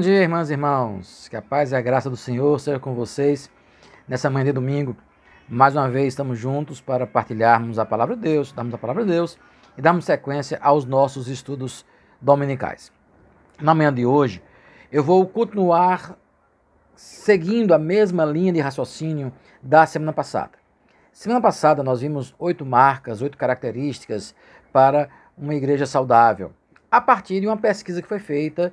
Bom dia, irmãs e irmãos, que a paz e a graça do Senhor seja com vocês nessa manhã de domingo. Mais uma vez estamos juntos para partilharmos a palavra de Deus, darmos a palavra de Deus e darmos sequência aos nossos estudos dominicais. Na manhã de hoje, eu vou continuar seguindo a mesma linha de raciocínio da semana passada. Semana passada nós vimos 8 marcas, 8 características para uma igreja saudável, a partir de uma pesquisa que foi feita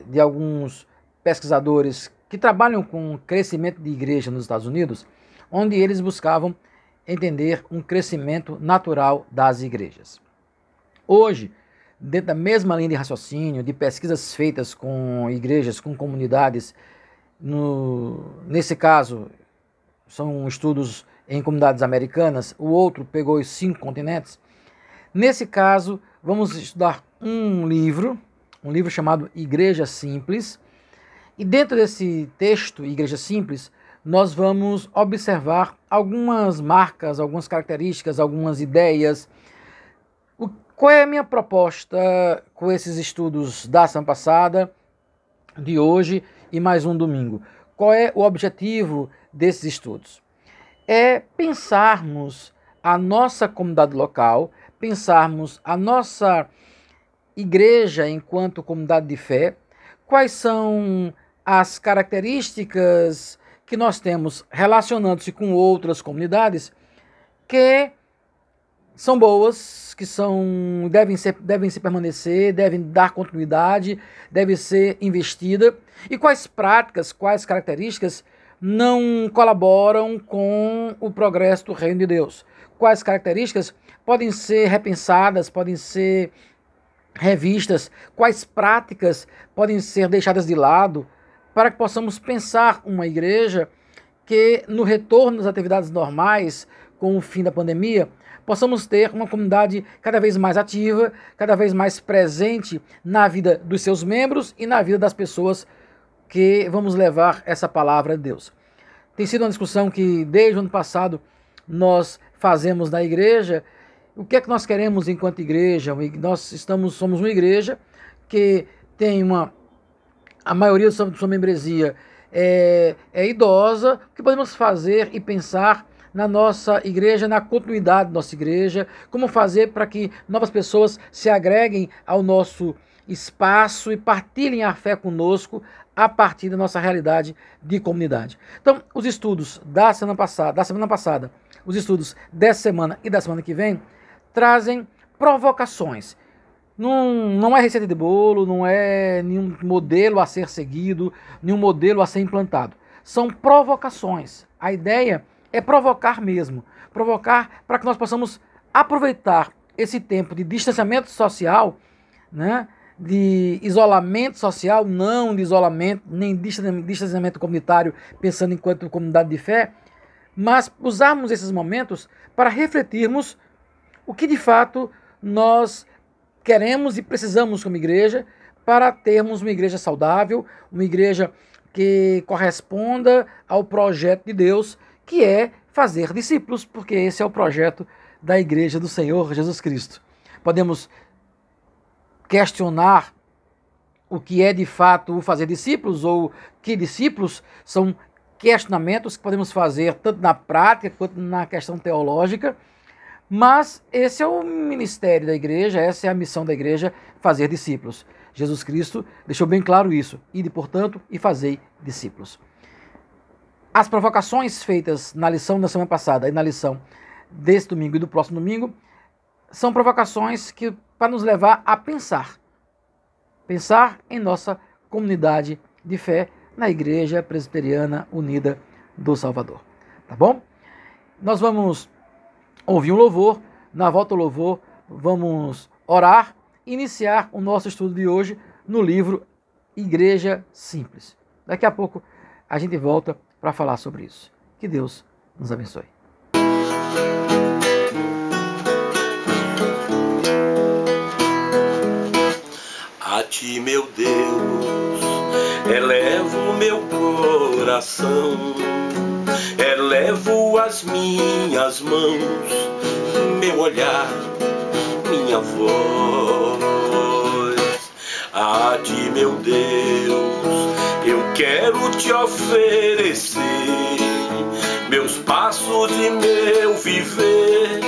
de alguns pesquisadores que trabalham com crescimento de igreja nos Estados Unidos, onde eles buscavam entender um crescimento natural das igrejas. Hoje, dentro da mesma linha de raciocínio, de pesquisas feitas com igrejas, com comunidades, nesse caso são estudos em comunidades americanas, o outro pegou os 5 continentes. Nesse caso, vamos estudar um livro chamado Igreja Simples, e dentro desse texto, Igreja Simples, nós vamos observar algumas marcas, algumas características, algumas ideias. Qual é a minha proposta com esses estudos da semana passada, de hoje e mais um domingo? Qual é o objetivo desses estudos? É pensarmos a nossa comunidade local, pensarmos a nossa igreja enquanto comunidade de fé, quais são as características que nós temos relacionando-se com outras comunidades que são boas, que devem se permanecer, devem dar continuidade, devem ser investida, e quais práticas, quais características não colaboram com o progresso do reino de Deus. Quais características podem ser repensadas, podem ser revistas, quais práticas podem ser deixadas de lado para que possamos pensar uma igreja que no retorno das atividades normais, com o fim da pandemia, possamos ter uma comunidade cada vez mais ativa, cada vez mais presente na vida dos seus membros e na vida das pessoas que vamos levar essa palavra de Deus. Tem sido uma discussão que desde o ano passado nós fazemos na igreja. O que é que nós queremos enquanto igreja? Somos uma igreja que tem a maioria da sua membresia é idosa. O que podemos fazer e pensar na nossa igreja, na continuidade da nossa igreja? Como fazer para que novas pessoas se agreguem ao nosso espaço e partilhem a fé conosco a partir da nossa realidade de comunidade? Então, os estudos da semana passada, os estudos dessa semana e da semana que vem, trazem provocações. Não é receita de bolo, não é nenhum modelo a ser seguido, nenhum modelo a ser implantado. São provocações. A ideia é provocar mesmo. Provocar para que nós possamos aproveitar esse tempo de distanciamento social, né, de isolamento social, não de isolamento, nem distanciamento comunitário, pensando enquanto comunidade de fé, mas usarmos esses momentos para refletirmos o que de fato nós queremos e precisamos como igreja para termos uma igreja saudável, uma igreja que corresponda ao projeto de Deus, que é fazer discípulos, porque esse é o projeto da igreja do Senhor Jesus Cristo. Podemos questionar o que é de fato o fazer discípulos, ou que discípulos são questionamentos que podemos fazer tanto na prática quanto na questão teológica. Mas esse é o ministério da igreja, essa é a missão da igreja, fazer discípulos. Jesus Cristo deixou bem claro isso: ide, portanto, e fazei discípulos. As provocações feitas na lição da semana passada e na lição desse domingo e do próximo domingo são provocações que para nos levar a pensar em nossa comunidade de fé na Igreja Presbiteriana Unida do Salvador. Tá bom? Nós vamos ouvir um louvor, na volta ao louvor vamos orar e iniciar o nosso estudo de hoje no livro Igreja Simples. Daqui a pouco a gente volta para falar sobre isso. Que Deus nos abençoe. A ti, meu Deus, elevo meu coração, elevo as minhas mãos, meu olhar, minha voz. A ti, meu Deus, eu quero te oferecer meus passos e meu viver,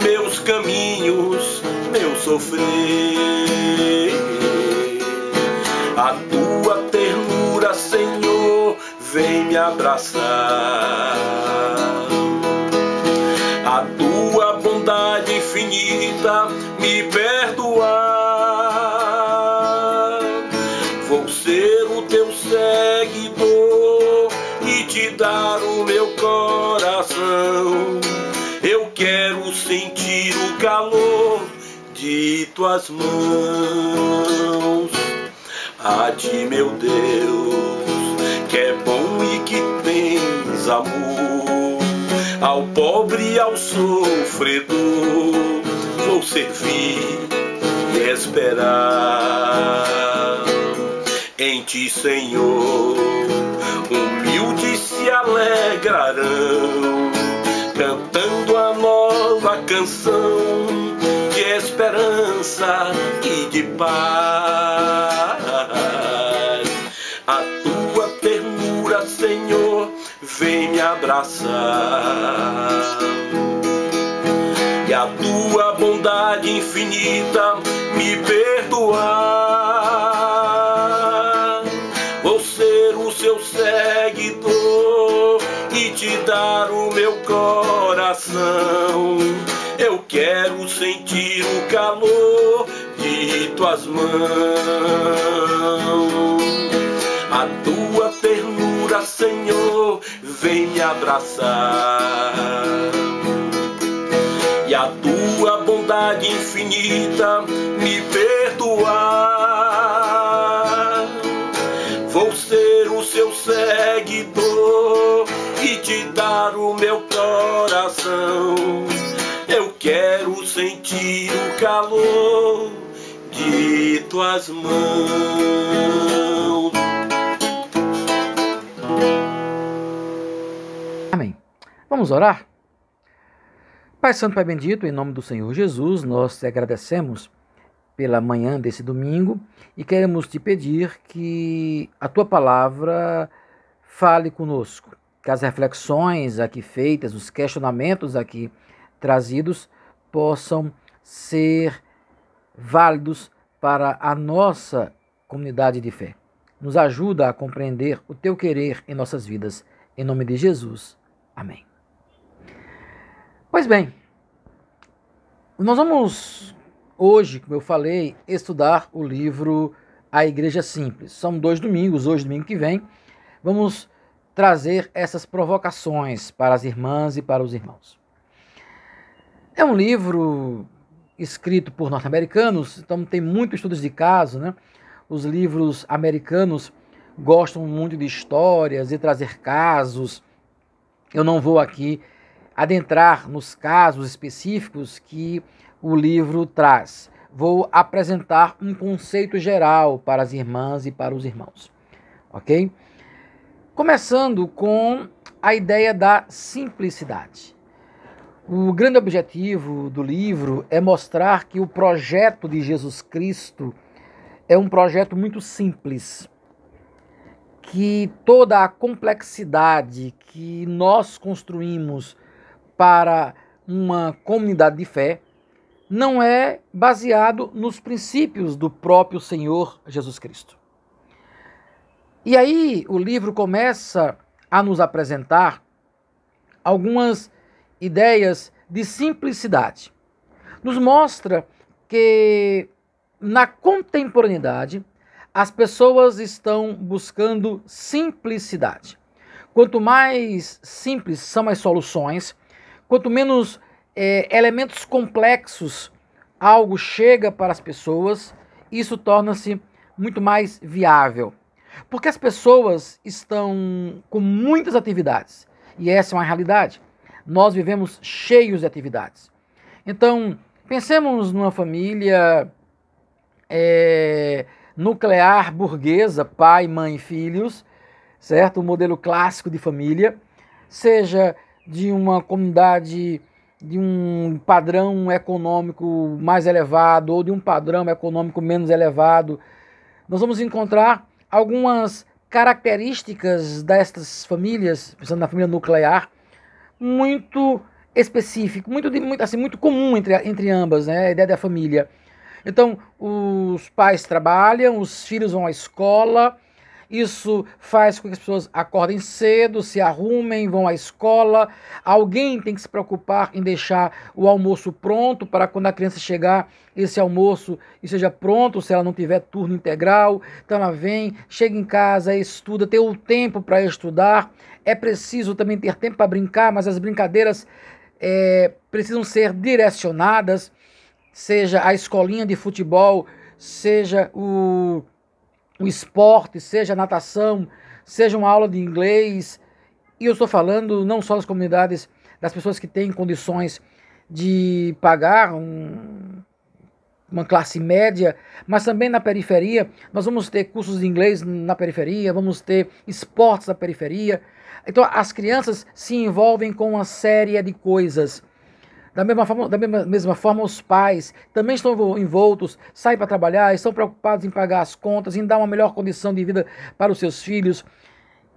meus caminhos, meu sofrer. A tua ternura, Senhor, vem me abraçar. A tua bondade infinita me perdoar. Vou ser o teu seguidor e te dar o meu coração. Eu quero sentir o calor de tuas mãos. A ti, meu Deus, que é bom e que tens amor, ao pobre e ao sofredor, vou servir e esperar. Em ti, Senhor, humildes se alegrarão, cantando a nova canção de esperança e de paz. A tua ternura, Senhor, vem me abraçar. E a tua bondade infinita me perdoar. Vou ser o seu seguidor e te dar o meu coração. Eu quero sentir o calor de tuas mãos. A tua ternura, Senhor, vem me abraçar. E a tua bondade infinita me perdoar. Vou ser o seu seguidor e te dar o meu coração. Eu quero sentir o calor de tuas mãos. Amém. Vamos orar? Pai Santo, Pai Bendito, em nome do Senhor Jesus, nós te agradecemos pela manhã desse domingo e queremos te pedir que a tua palavra fale conosco, que as reflexões aqui feitas, os questionamentos aqui trazidos possam ser válidos para a nossa comunidade de fé. Nos ajuda a compreender o teu querer em nossas vidas. Em nome de Jesus. Amém. Pois bem, nós vamos hoje, como eu falei, estudar o livro A Igreja Simples. São 2 domingos, hoje domingo que vem, vamos trazer essas provocações para as irmãs e para os irmãos. É um livro escrito por norte-americanos, então tem muitos estudos de caso, né? Os livros americanos gostam muito de histórias e trazer casos. Eu não vou aqui adentrar nos casos específicos que o livro traz. Vou apresentar um conceito geral para as irmãs e para os irmãos, ok? Começando com a ideia da simplicidade. O grande objetivo do livro é mostrar que o projeto de Jesus Cristo é um projeto muito simples, que toda a complexidade que nós construímos para uma comunidade de fé não é baseado nos princípios do próprio Senhor Jesus Cristo. E aí o livro começa a nos apresentar algumas ideias de simplicidade. Nos mostra que na contemporaneidade as pessoas estão buscando simplicidade. Quanto mais simples são as soluções, quanto menos elementos complexos algo chega para as pessoas, isso torna-se muito mais viável. Porque as pessoas estão com muitas atividades, e essa é uma realidade. Nós vivemos cheios de atividades. Então, pensemos numa família nuclear, burguesa, pai, mãe e filhos, certo? O modelo clássico de família, seja de uma comunidade de um padrão econômico mais elevado ou de um padrão econômico menos elevado. nós vamos encontrar algumas características destas famílias, pensando na família nuclear, muito específico, muito comum entre ambas, né? A ideia da família. Então, os pais trabalham, os filhos vão à escola, isso faz com que as pessoas acordem cedo, se arrumem, vão à escola. Alguém tem que se preocupar em deixar o almoço pronto para quando a criança chegar, esse almoço esteja pronto, se ela não tiver turno integral. Então ela vem, chega em casa, estuda, tem o tempo para estudar. É preciso também ter tempo para brincar, mas as brincadeiras precisam ser direcionadas, seja a escolinha de futebol, seja o esporte, seja a natação, seja uma aula de inglês. E eu estou falando não só das comunidades, das pessoas que têm condições de pagar uma classe média, mas também na periferia. Nós vamos ter cursos de inglês na periferia, vamos ter esportes na periferia. Então as crianças se envolvem com uma série de coisas. Da mesma forma, os pais também estão envoltos, saem para trabalhar, estão preocupados em pagar as contas, em dar uma melhor condição de vida para os seus filhos.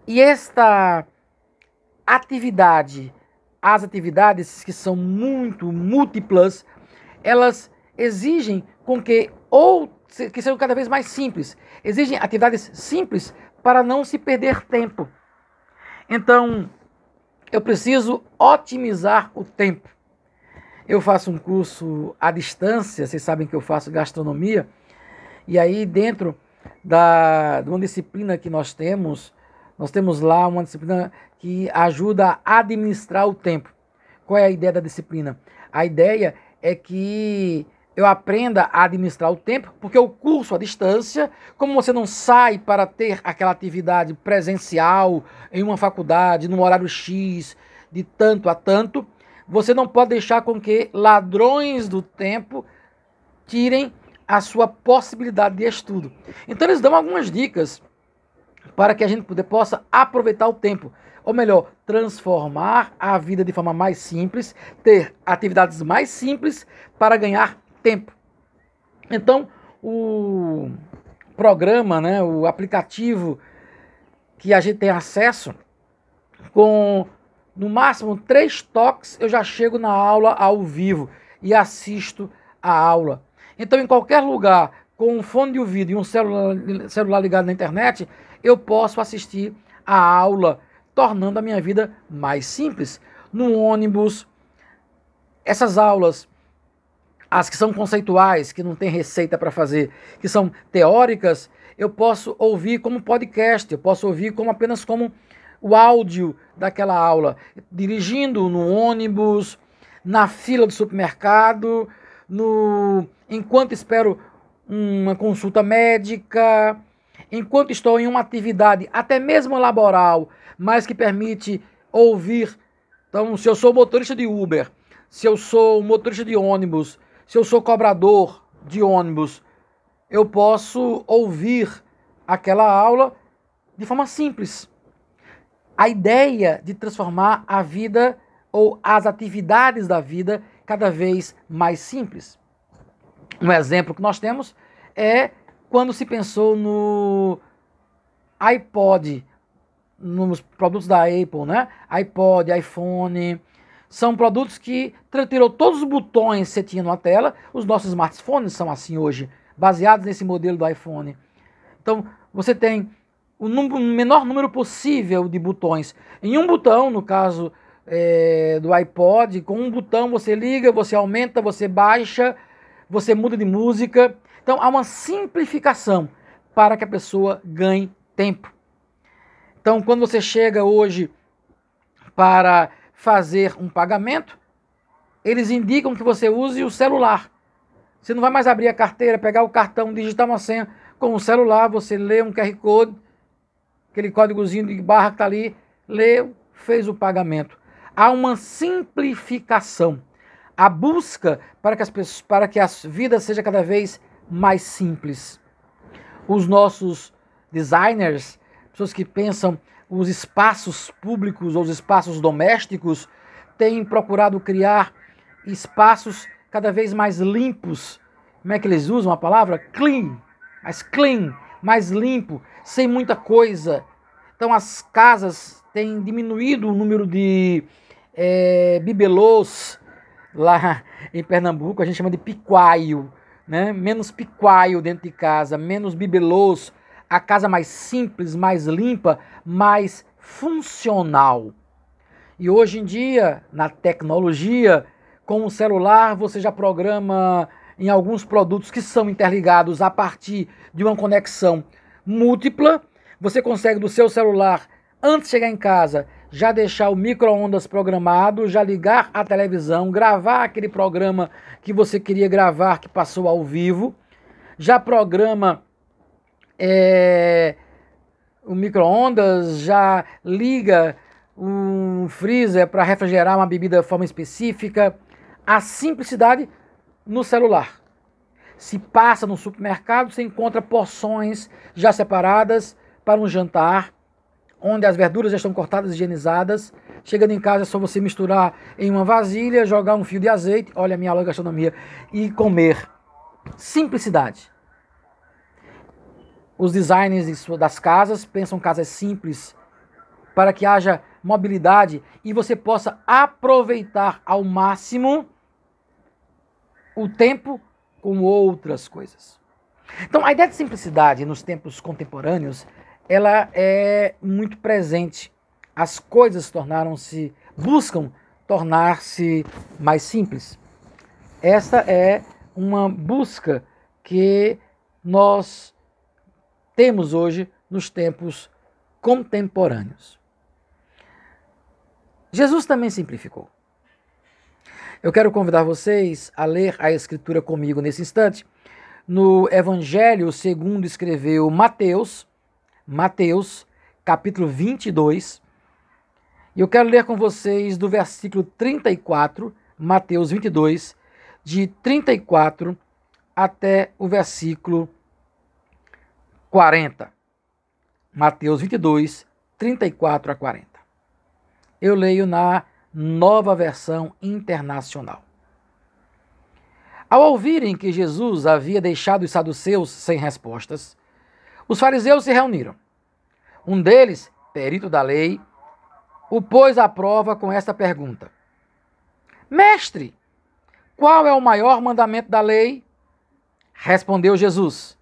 E essa atividade, as atividades que são muito múltiplas, elas exigem que sejam cada vez mais simples. Exigem atividades simples para não se perder tempo. Então, eu preciso otimizar o tempo. Eu faço um curso à distância, vocês sabem que eu faço gastronomia, e aí dentro de uma disciplina que nós temos lá uma disciplina que ajuda a administrar o tempo. Qual é a ideia da disciplina? A ideia é que eu aprenda a administrar o tempo, porque o curso à distância, como você não sai para ter aquela atividade presencial em uma faculdade, num horário X, de tanto a tanto, você não pode deixar com que ladrões do tempo tirem a sua possibilidade de estudo. Então eles dão algumas dicas para que a gente possa aproveitar o tempo. Ou melhor, transformar a vida de forma mais simples, ter atividades mais simples para ganhar tempo. Então, o programa, né, o aplicativo que a gente tem acesso, com no máximo 3 toques, eu já chego na aula ao vivo e assisto a aula. Então, em qualquer lugar, com um fone de ouvido e um celular ligado na internet, eu posso assistir a aula, tornando a minha vida mais simples. No ônibus, essas aulas, as que são conceituais, que não tem receita para fazer, que são teóricas, eu posso ouvir como podcast, eu posso ouvir apenas como o áudio daquela aula, dirigindo no ônibus, na fila do supermercado, enquanto espero uma consulta médica, enquanto estou em uma atividade, até mesmo laboral, mas que permite ouvir. Então, se eu sou motorista de Uber, se eu sou motorista de ônibus, se eu sou cobrador de ônibus, eu posso ouvir aquela aula de forma simples. A ideia de transformar a vida ou as atividades da vida cada vez mais simples. Um exemplo que nós temos é quando se pensou no iPod, nos produtos da Apple, né? iPod, iPhone, são produtos que tirou todos os botões que você tinha na tela. Os nossos smartphones são assim hoje, baseados nesse modelo do iPhone. Então, você tem o menor número possível de botões. Em um botão, no caso do iPod, com um botão você liga, você aumenta, você baixa, você muda de música. Então há uma simplificação para que a pessoa ganhe tempo. Então quando você chega hoje para fazer um pagamento, eles indicam que você use o celular. Você não vai mais abrir a carteira, pegar o cartão, digitar uma senha. Com o celular você lê um QR Code, aquele códigozinho de barra que está ali, leu, fez o pagamento. Há uma simplificação. A busca para que a vida seja cada vez mais simples. Os nossos designers, pessoas que pensam os espaços públicos ou os espaços domésticos, têm procurado criar espaços cada vez mais limpos. Como é que eles usam a palavra? Clean. Mas clean, mais limpo, sem muita coisa. Então as casas têm diminuído o número de bibelôs. Lá em Pernambuco a gente chama de picuaio, né? Menos picuaio dentro de casa, menos bibelôs, a casa mais simples, mais limpa, mais funcional. E hoje em dia, na tecnologia, com o celular você já programa em alguns produtos que são interligados a partir de uma conexão múltipla. Você consegue do seu celular, antes de chegar em casa, já deixar o micro-ondas programado, já ligar a televisão, gravar aquele programa que você queria gravar, que passou ao vivo, já programa o micro-ondas, já liga um freezer para refrigerar uma bebida de forma específica. A simplicidade no celular. Se passa no supermercado, você encontra porções já separadas para um jantar, onde as verduras já estão cortadas e higienizadas. Chegando em casa é só você misturar em uma vasilha, jogar um fio de azeite, olha a minha aula de gastronomia, e comer. Simplicidade. Os designers das casas pensam casas simples para que haja mobilidade e você possa aproveitar ao máximo o tempo com outras coisas. Então a ideia de simplicidade nos tempos contemporâneos, ela é muito presente. As coisas buscam tornar-se mais simples. Esta é uma busca que nós temos hoje nos tempos contemporâneos. Jesus também simplificou. Eu quero convidar vocês a ler a Escritura comigo nesse instante. No Evangelho segundo escreveu Mateus, capítulo 22. E eu quero ler com vocês do versículo 34, Mateus 22, de 34 até o versículo 40. Mateus 22, 34 a 40. Eu leio na Nova Versão Internacional. Ao ouvirem que Jesus havia deixado os saduceus sem respostas, os fariseus se reuniram. Um deles, perito da lei, o pôs à prova com esta pergunta: Mestre, qual é o maior mandamento da lei? Respondeu Jesus: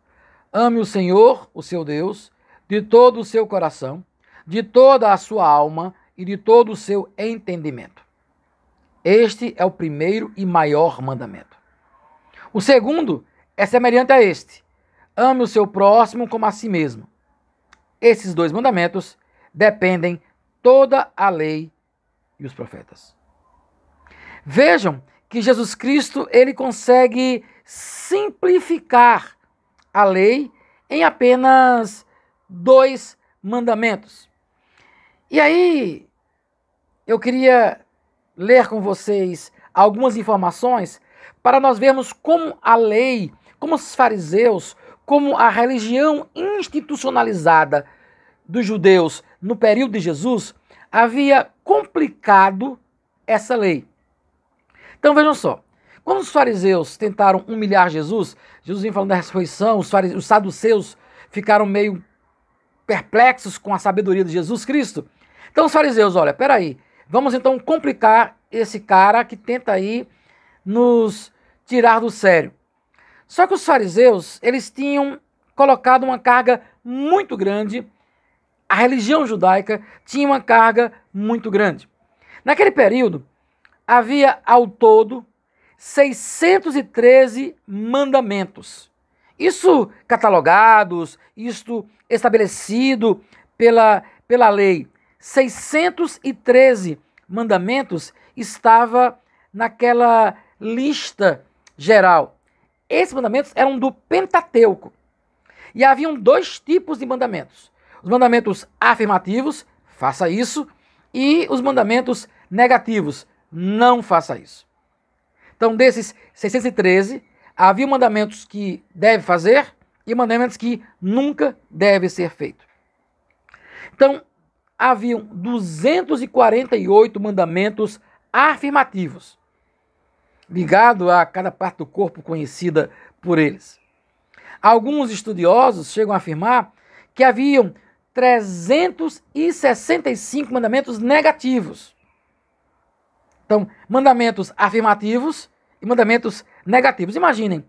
Ame o Senhor, o seu Deus, de todo o seu coração, de toda a sua alma e de todo o seu entendimento. Este é o primeiro e maior mandamento. O segundo é semelhante a este: ame o seu próximo como a si mesmo. Esses dois mandamentos dependem toda a lei e os profetas. Vejam que Jesus Cristo, ele consegue simplificar a lei em apenas 2 mandamentos. E aí, eu queria ler com vocês algumas informações para nós vermos como a lei, como os fariseus, como a religião institucionalizada dos judeus no período de Jesus havia complicado essa lei. Então vejam só, quando os fariseus tentaram humilhar Jesus vinha falando da ressurreição, os saduceus ficaram meio perplexos com a sabedoria de Jesus Cristo. Então os fariseus, olha, peraí, vamos então complicar esse cara que tenta aí nos tirar do sério. Só que os fariseus, eles tinham colocado uma carga muito grande, a religião judaica tinha uma carga muito grande. Naquele período, havia ao todo 613 mandamentos. Isso catalogados, isto estabelecido pela lei. 613 mandamentos estava naquela lista geral. Esses mandamentos eram do Pentateuco. E haviam 2 tipos de mandamentos. Os mandamentos afirmativos, faça isso, e os mandamentos negativos, não faça isso. Então, desses 613, havia mandamentos que deve fazer e mandamentos que nunca deve ser feito. Então, haviam 248 mandamentos afirmativos, ligado a cada parte do corpo conhecida por eles. Alguns estudiosos chegam a afirmar que haviam 365 mandamentos negativos. Então, mandamentos afirmativos e mandamentos negativos. Imaginem,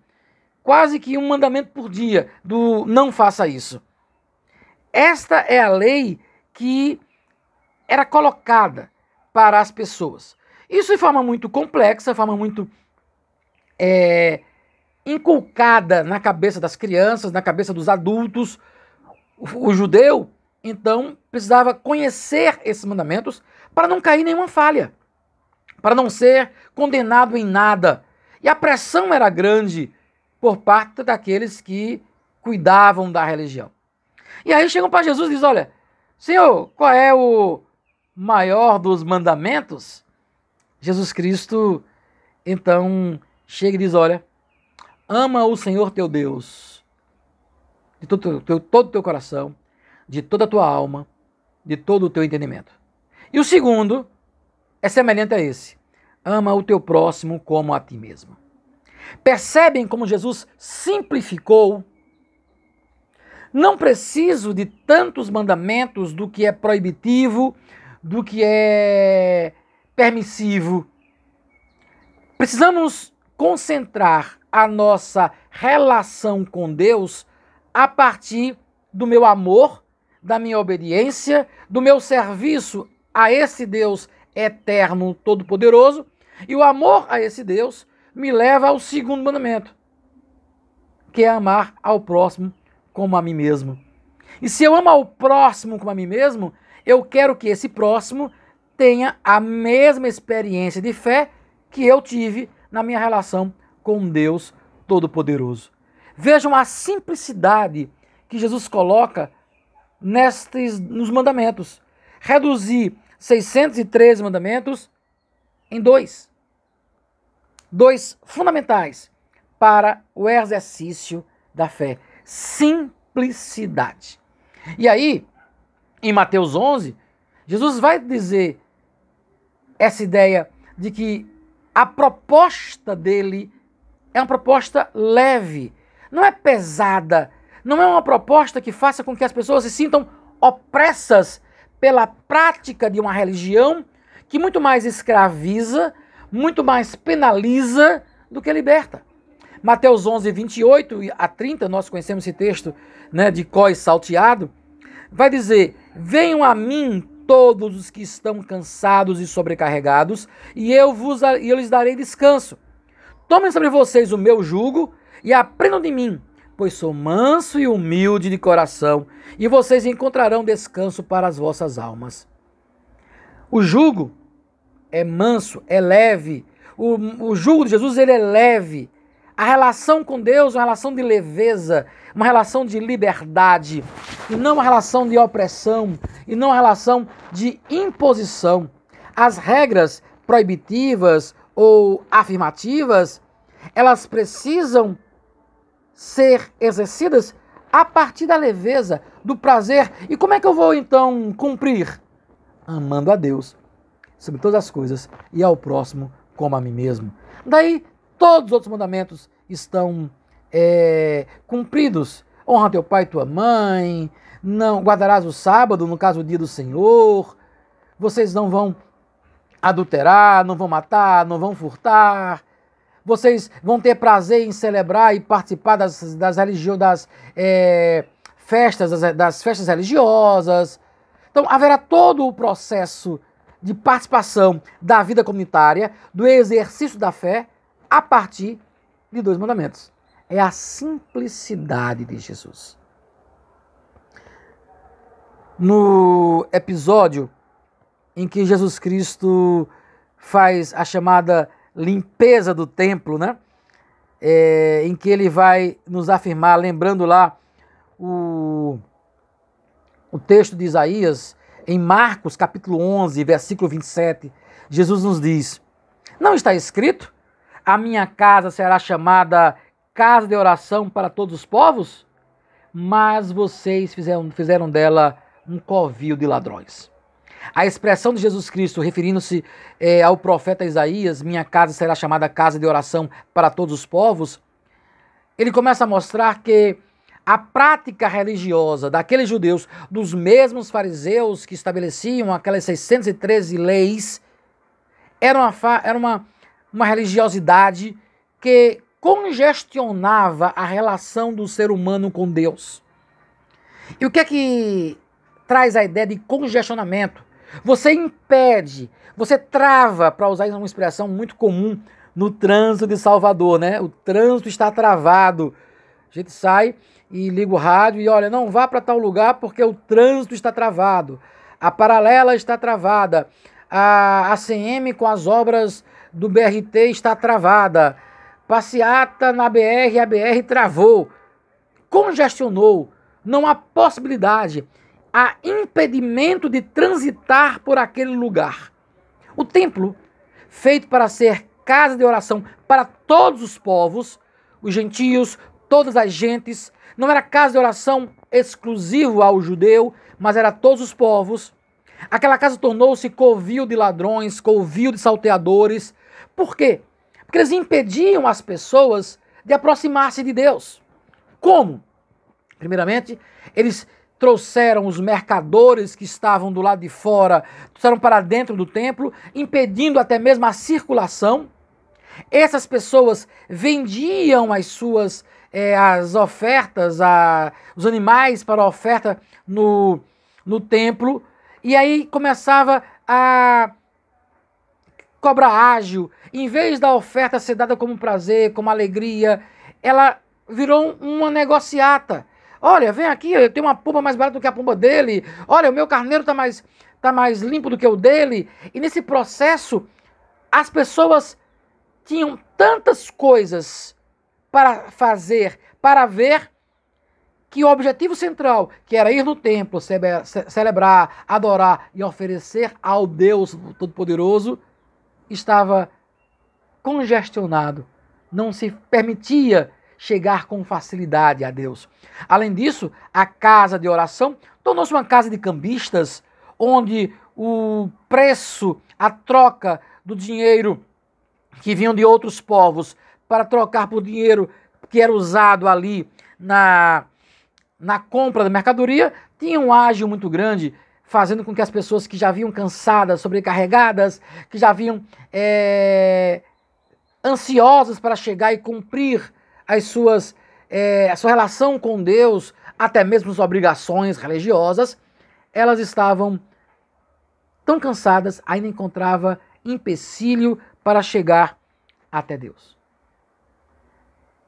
quase que um mandamento por dia do não faça isso. Esta é a lei que era colocada para as pessoas. Isso de forma muito complexa, de forma muito inculcada na cabeça das crianças, na cabeça dos adultos. O judeu, então, precisava conhecer esses mandamentos para não cair em nenhuma falha, para não ser condenado em nada. E a pressão era grande por parte daqueles que cuidavam da religião. E aí chegam para Jesus e dizem, olha, Senhor, qual é o maior dos mandamentos? Jesus Cristo, então, chega e diz, olha, ama o Senhor teu Deus de todo o teu coração, de toda a tua alma, de todo o teu entendimento. E o segundo é semelhante a esse. Ama o teu próximo como a ti mesmo. Percebem como Jesus simplificou? Não preciso de tantos mandamentos do que é proibitivo, do que é permissivo. Precisamos concentrar a nossa relação com Deus a partir do meu amor, da minha obediência, do meu serviço a esse Deus eterno, todo-poderoso. E o amor a esse Deus me leva ao segundo mandamento, que é amar ao próximo como a mim mesmo. E se eu amo ao próximo como a mim mesmo, eu quero que esse próximo tenha a mesma experiência de fé que eu tive na minha relação com Deus Todo-Poderoso. Vejam a simplicidade que Jesus coloca nos mandamentos. Reduzir 613 mandamentos em dois. Dois fundamentais para o exercício da fé. Simplicidade. E aí, em Mateus 11, Jesus vai dizer essa ideia de que a proposta dele é uma proposta leve, não é pesada, não é uma proposta que faça com que as pessoas se sintam opressas pela prática de uma religião que muito mais escraviza, muito mais penaliza do que liberta. Mateus 11, 28 a 30, nós conhecemos esse texto, né, de cós salteado, vai dizer, venham a mim todos os que estão cansados e sobrecarregados, e eu lhes darei descanso. Tomem sobre vocês o meu jugo e aprendam de mim, pois sou manso e humilde de coração, e vocês encontrarão descanso para as vossas almas. O jugo é manso, é leve. O jugo de Jesus, ele é leve. A relação com Deus é uma relação de leveza, uma relação de liberdade, e não uma relação de opressão, e não uma relação de imposição. As regras proibitivas ou afirmativas, elas precisam ser exercidas a partir da leveza, do prazer. E como é que eu vou então cumprir? Amando a Deus sobre todas as coisas e ao próximo como a mim mesmo. Daí todos os outros mandamentos estão cumpridos. Honra teu pai e tua mãe, não guardarás o sábado, no caso o dia do Senhor, vocês não vão adulterar, não vão matar, não vão furtar, vocês vão ter prazer em celebrar e participar das festas religiosas. Então haverá todo o processo de participação da vida comunitária, do exercício da fé, a partir de dois mandamentos. É a simplicidade de Jesus. No episódio em que Jesus Cristo faz a chamada limpeza do templo, né? Em que ele vai nos afirmar, lembrando lá o texto de Isaías, em Marcos capítulo 11, versículo 27, Jesus nos diz, não está escrito, a minha casa será chamada casa de oração para todos os povos? Mas vocês fizeram dela um covil de ladrões. A expressão de Jesus Cristo, referindo-se ao profeta Isaías, minha casa será chamada casa de oração para todos os povos, ele começa a mostrar que a prática religiosa daqueles judeus, dos mesmos fariseus que estabeleciam aquelas 613 leis, era uma religiosidade que congestionava a relação do ser humano com Deus. E o que é que traz a ideia de congestionamento? Você impede, você trava, para usar uma expressão muito comum no trânsito de Salvador, né? O trânsito está travado. A gente sai e liga o rádio e olha, não vá para tal lugar porque o trânsito está travado. A paralela está travada. A ACM com as obras do BRT está travada. Passeata na BR, a BR travou. Congestionou. Não há possibilidade. Há impedimento de transitar por aquele lugar. O templo, feito para ser casa de oração para todos os povos, os gentios, todas as gentes, não era casa de oração exclusivo ao judeu, mas era todos os povos. Aquela casa tornou-se covil de ladrões, covil de salteadores. Por quê? Porque eles impediam as pessoas de aproximar-se de Deus. Como? Primeiramente, eles trouxeram os mercadores que estavam do lado de fora, trouxeram para dentro do templo, impedindo até mesmo a circulação. Essas pessoas vendiam as suas as ofertas, os animais para oferta no templo, e aí começava a cobra ágil. Em vez da oferta ser dada como prazer, como alegria, ela virou uma negociata. Olha, vem aqui, eu tenho uma pomba mais barata do que a pomba dele. Olha, o meu carneiro tá mais limpo do que o dele. E nesse processo, as pessoas tinham tantas coisas para fazer, para ver, que o objetivo central, que era ir no templo, celebrar, adorar e oferecer ao Deus Todo-Poderoso, estava congestionado. Não se permitia chegar com facilidade a Deus. Além disso, a casa de oração tornou-se uma casa de cambistas, onde o preço, a troca do dinheiro que vinham de outros povos para trocar por dinheiro que era usado ali na compra da mercadoria, tinha um ágio muito grande, fazendo com que as pessoas que já vinham cansadas, sobrecarregadas, que já vinham ansiosas para chegar e cumprir a sua relação com Deus, até mesmo as obrigações religiosas, elas estavam tão cansadas, ainda encontrava empecilho para chegar até Deus.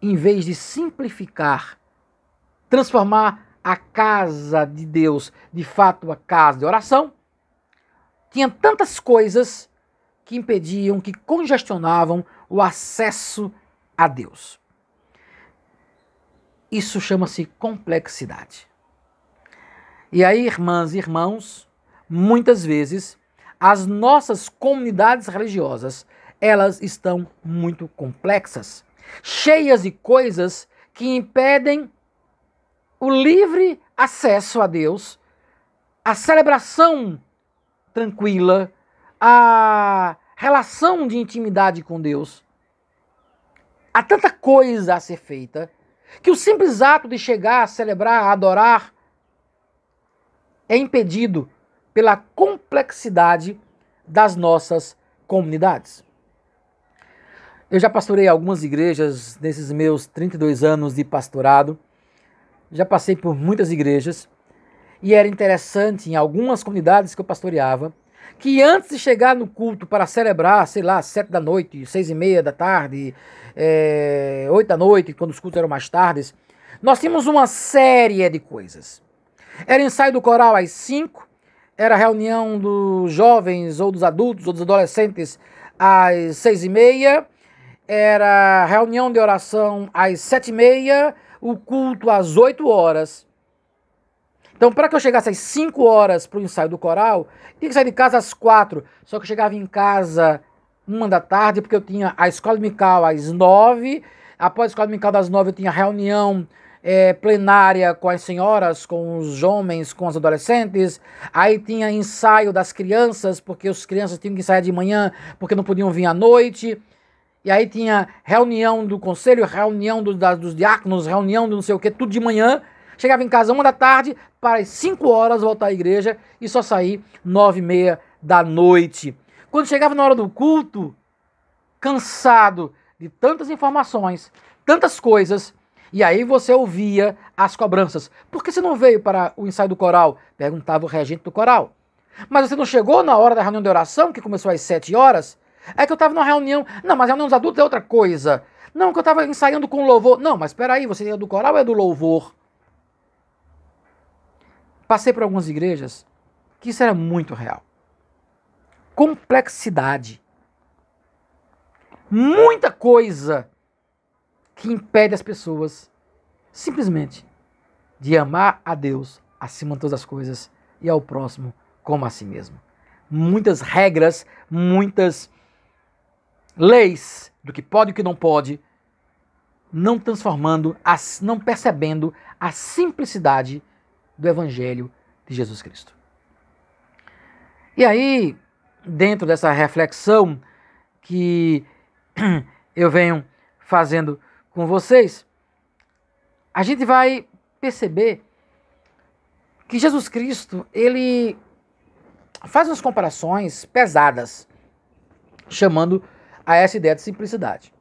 Em vez de simplificar, transformar a casa de Deus de fato a casa de oração, tinha tantas coisas que impediam, que congestionavam o acesso a Deus. Isso chama-se complexidade. E aí, irmãs e irmãos, muitas vezes as nossas comunidades religiosas, elas estão muito complexas, cheias de coisas que impedem o livre acesso a Deus, a celebração tranquila, a relação de intimidade com Deus. Há tanta coisa a ser feita que o simples ato de chegar, a celebrar, a adorar, é impedido pela complexidade das nossas comunidades. Eu já pastorei algumas igrejas nesses meus 32 anos de pastorado. Já passei por muitas igrejas. E era interessante, em algumas comunidades que eu pastoreava, que antes de chegar no culto para celebrar, sei lá, 7 da noite, 6:30 da tarde, 8 da noite, quando os cultos eram mais tardes, nós tínhamos uma série de coisas. Era ensaio do coral às 5, era reunião dos jovens ou dos adultos ou dos adolescentes às 6:30, era reunião de oração às 7:30, o culto às 8 horas. Então, para que eu chegasse às 5 horas para o ensaio do coral, tinha que sair de casa às 4. Só que eu chegava em casa 1 da tarde, porque eu tinha a escola dominical às 9. Após a escola dominical das 9, eu tinha reunião plenária com as senhoras, com os homens, com os adolescentes. Aí tinha ensaio das crianças, porque as crianças tinham que ensaiar de manhã, porque não podiam vir à noite. E aí tinha reunião do conselho, reunião dos diáconos, reunião do não sei o que, tudo de manhã. Chegava em casa 1 da tarde, para as 5 horas voltar à igreja e só sair 9h30 da noite. Quando chegava na hora do culto, cansado de tantas informações, tantas coisas, e aí você ouvia as cobranças. Por que você não veio para o ensaio do coral? Perguntava o regente do coral. Mas você não chegou na hora da reunião de oração, que começou às 7 horas? É que eu estava numa reunião. Não, mas a reunião dos adultos é outra coisa. Não, que eu estava ensaiando com louvor. Não, mas espera aí, você é do coral ou é do louvor? Passei por algumas igrejas que isso era muito real. Complexidade. Muita coisa que impede as pessoas simplesmente de amar a Deus acima de todas as coisas e ao próximo como a si mesmo. Muitas regras, muitas leis do que pode e o que não pode, não transformando, não percebendo a simplicidade do Evangelho de Jesus Cristo. E aí, dentro dessa reflexão que eu venho fazendo com vocês, a gente vai perceber que Jesus Cristo, ele faz umas comparações pesadas, chamando a essa ideia de simplicidade.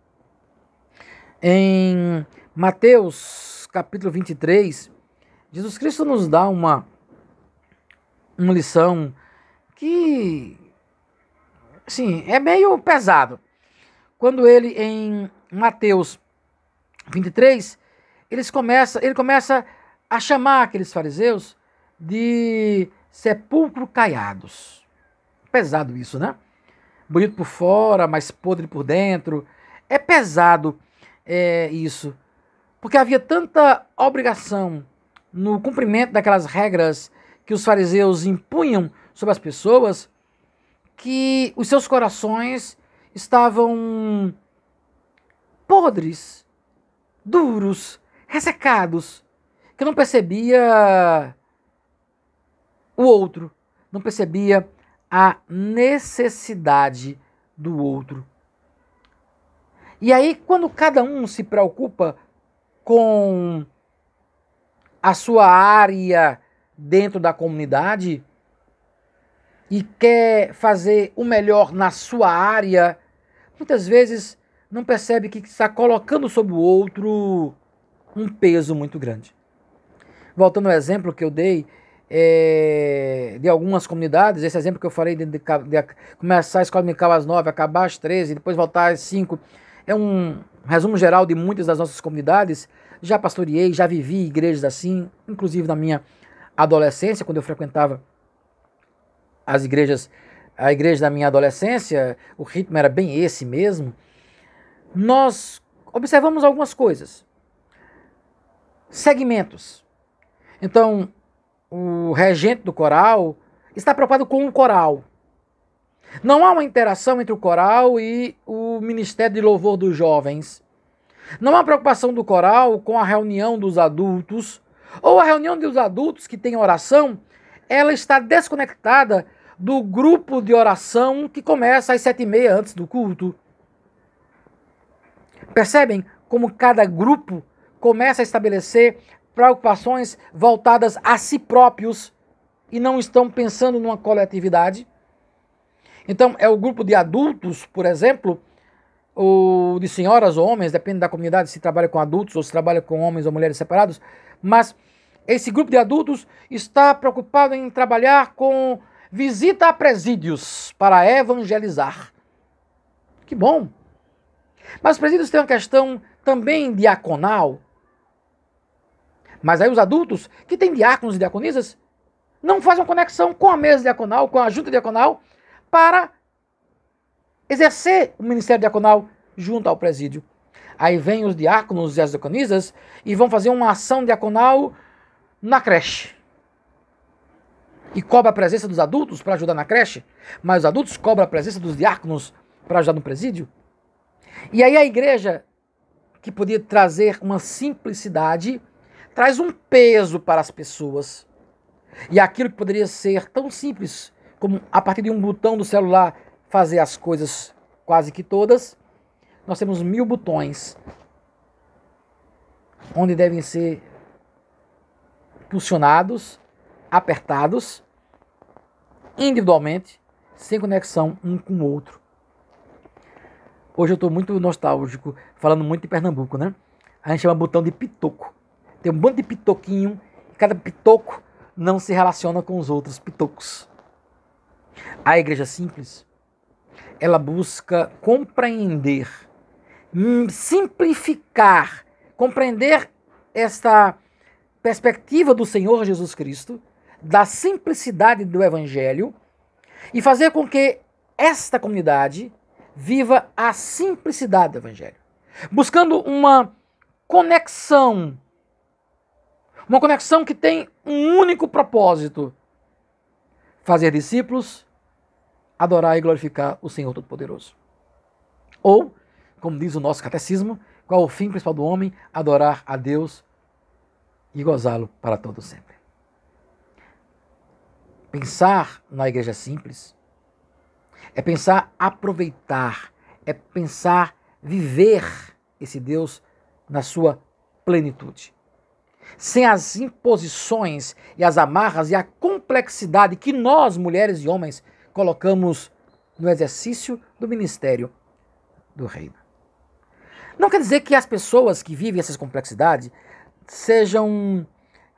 Em Mateus capítulo 23, Jesus Cristo nos dá uma lição que, sim, é meio pesado. Quando ele, em Mateus 23, ele começa a chamar aqueles fariseus de sepulcro caiados. Pesado isso, né? Bonito por fora, mas podre por dentro. É pesado isso, porque havia tanta obrigação no cumprimento daquelas regras que os fariseus impunham sobre as pessoas, que os seus corações estavam podres, duros, ressecados, que não percebia o outro, não percebia a necessidade do outro. E aí, quando cada um se preocupa com a sua área dentro da comunidade e quer fazer o melhor na sua área, muitas vezes não percebe que está colocando sobre o outro um peso muito grande. Voltando ao exemplo que eu dei de algumas comunidades, esse exemplo que eu falei de começar a escola dominical às 9, acabar às 13, depois voltar às 5, é um resumo geral de muitas das nossas comunidades. Já pastoreei, já vivi igrejas assim, inclusive na minha adolescência, quando eu frequentava a igreja da minha adolescência, o ritmo era bem esse mesmo. Nós observamos algumas coisas. Segmentos. Então, o regente do coral está preocupado com o coral. Não há uma interação entre o coral e o Ministério de Louvor dos Jovens. Não há preocupação do coral com a reunião dos adultos, ou a reunião dos adultos que tem oração, ela está desconectada do grupo de oração que começa às 7h30 antes do culto. Percebem como cada grupo começa a estabelecer preocupações voltadas a si próprios e não estão pensando numa coletividade? Então, é o grupo de adultos, por exemplo, ou de senhoras ou homens, depende da comunidade, se trabalha com adultos ou se trabalha com homens ou mulheres separados, mas esse grupo de adultos está preocupado em trabalhar com visita a presídios para evangelizar. Que bom! Mas os presídios têm uma questão também diaconal. Mas aí os adultos, que têm diáconos e diaconisas, não fazem uma conexão com a mesa diaconal, com a junta diaconal, para exercer o ministério diaconal junto ao presídio. Aí vêm os diáconos e as diaconisas e vão fazer uma ação diaconal na creche. E cobra a presença dos adultos para ajudar na creche, mas os adultos cobram a presença dos diáconos para ajudar no presídio. E aí a igreja, que podia trazer uma simplicidade, traz um peso para as pessoas. E aquilo que poderia ser tão simples como a partir de um botão do celular fazer as coisas quase que todas, nós temos 1000 botões onde devem ser pulsionados, apertados, individualmente, sem conexão um com o outro. Hoje eu estou muito nostálgico, falando muito de Pernambuco, né? A gente chama botão de pitoco. Tem um bando de pitoquinho, e cada pitoco não se relaciona com os outros pitocos. A igreja simples, ela busca compreender, simplificar, compreender esta perspectiva do Senhor Jesus Cristo, da simplicidade do Evangelho, e fazer com que esta comunidade viva a simplicidade do Evangelho, buscando uma conexão que tem um único propósito: fazer discípulos, adorar e glorificar o Senhor Todo-Poderoso. Ou, como diz o nosso catecismo, qual é o fim principal do homem? Adorar a Deus e gozá-lo para todo sempre. Pensar na igreja simples é pensar aproveitar, é pensar viver esse Deus na sua plenitude. Sem as imposições e as amarras e a complexidade que nós, mulheres e homens, colocamos no exercício do ministério do reino. Não quer dizer que as pessoas que vivem essas complexidades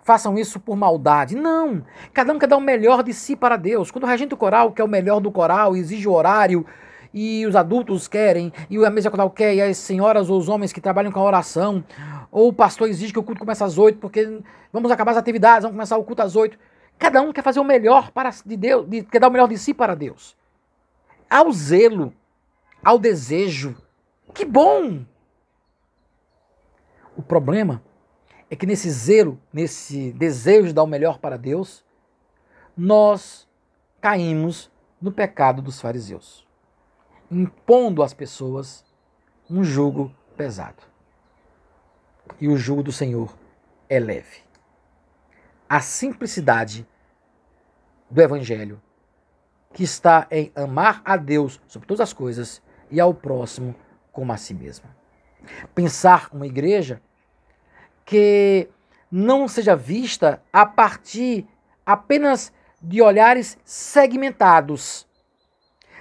façam isso por maldade. Não. Cada um quer dar o melhor de si para Deus. Quando o regente do coral quer o melhor do coral, exige o horário, e os adultos querem, e a mesa coral quer, e as senhoras ou os homens que trabalham com a oração, ou o pastor exige que o culto comece às 8, porque vamos acabar as atividades, vamos começar o culto às 8. Cada um quer fazer o melhor de Deus, quer dar o melhor de si para Deus. Ao zelo, ao desejo. Que bom! O problema é que nesse zelo, nesse desejo de dar o melhor para Deus, nós caímos no pecado dos fariseus, impondo às pessoas um jugo pesado. E o jugo do Senhor é leve. A simplicidade do Evangelho, que está em amar a Deus sobre todas as coisas e ao próximo como a si mesmo. Pensar uma igreja que não seja vista a partir apenas de olhares segmentados,